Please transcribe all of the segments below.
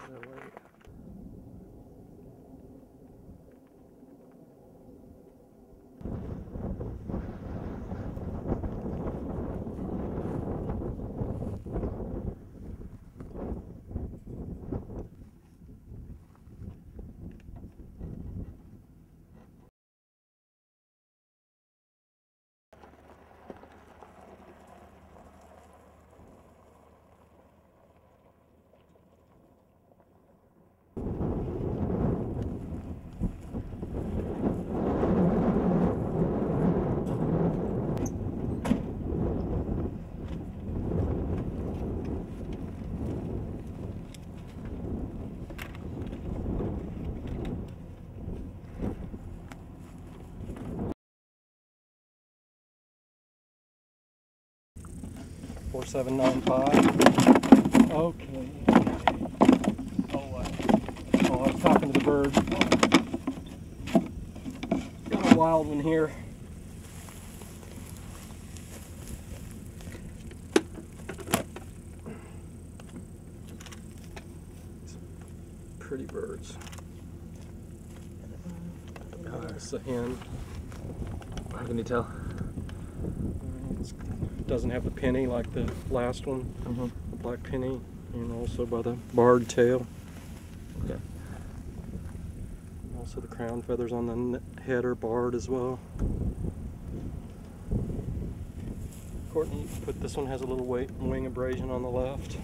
Really? $4795. Okay. Oh, I was talking to the bird. Got a wild one here. Pretty birds. It's a hen. How can you tell? It doesn't have the penny like the last one, the black penny, and also by the barred tail. Okay. Also the crown feathers on the head are barred as well. Courtney, put this one has a little wing abrasion on the left.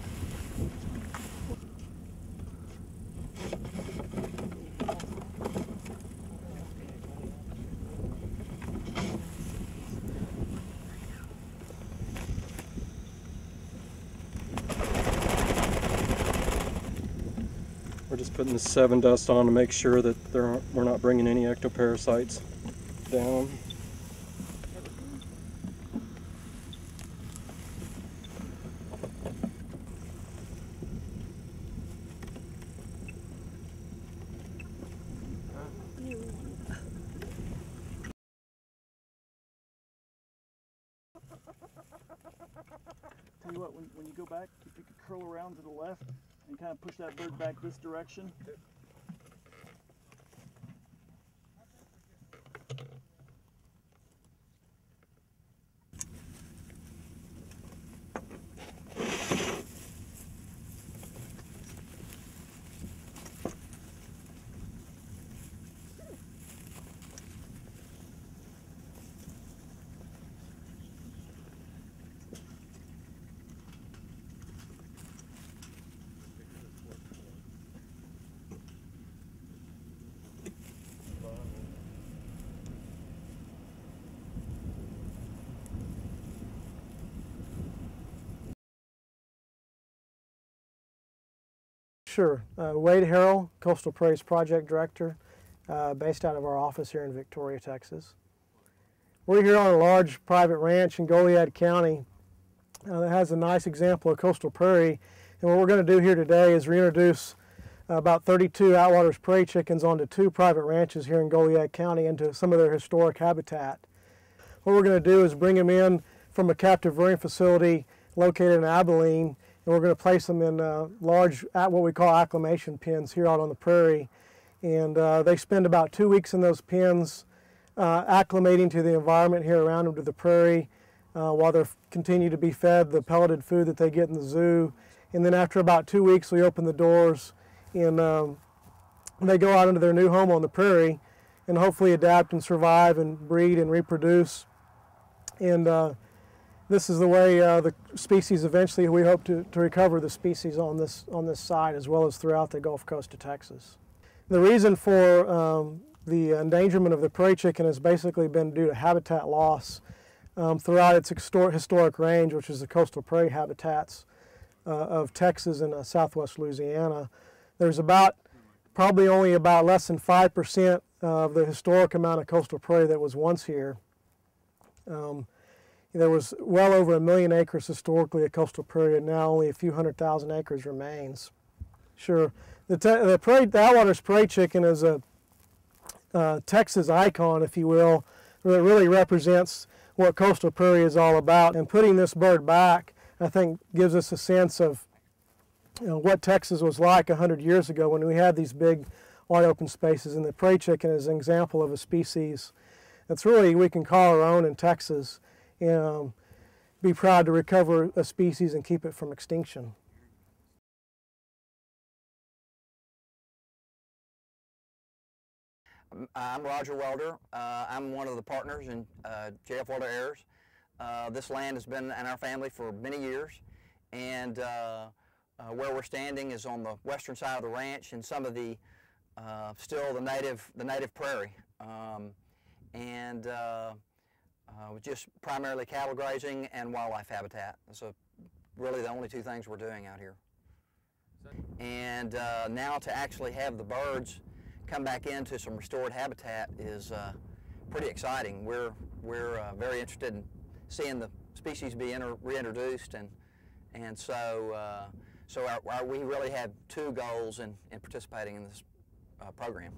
We're just putting the 7 dust on to make sure that we're not bringing any ectoparasites down. Tell you what, when you go back, if you could curl around to the left and kind of push that bird back this direction. Sure. Wade Harrell, Coastal Prairies Project Director, based out of our office here in Victoria, Texas. We're here on a large private ranch in Goliad County that has a nice example of coastal prairie. And what we're going to do here today is reintroduce about 32 Attwater's prairie chickens onto 2 private ranches here in Goliad County into some of their historic habitat. What we're going to do is bring them in from a captive rearing facility located in Abilene, and we're going to place them in large, what we call acclimation pens here out on the prairie. And they spend about 2 weeks in those pens acclimating to the environment here around them, to the prairie, while they continue to be fed the pelleted food that they get in the zoo. And then after about 2 weeks, we open the doors and they go out into their new home on the prairie and hopefully adapt and survive and breed and reproduce. And this is the way the species eventually, we hope to recover the species on this site as well as throughout the Gulf Coast of Texas. The reason for the endangerment of the prairie chicken has basically been due to habitat loss throughout its historic range, which is the coastal prairie habitats of Texas and southwest Louisiana. There's probably only about less than 5% of the historic amount of coastal prairie that was once here. There was well over 1 million acres historically of coastal prairie, and now only a few 100,000 acres remains. Sure, the Attwater's prairie chicken is a Texas icon, if you will, that really represents what coastal prairie is all about. And putting this bird back, I think, gives us a sense of what Texas was like 100 years ago when we had these big wide open spaces, and the prairie chicken is an example of a species that's really, we can call our own in Texas, and be proud to recover a species and keep it from extinction. I'm Roger Welder. I'm one of the partners in J.F. Welder Heirs. This land has been in our family for many years, and where we're standing is on the western side of the ranch and some of the still the native prairie, and just primarily cattle grazing and wildlife habitat. So really the only two things we're doing out here. And now to actually have the birds come back into some restored habitat is pretty exciting. We're very interested in seeing the species be reintroduced, and so we really have two goals in participating in this program.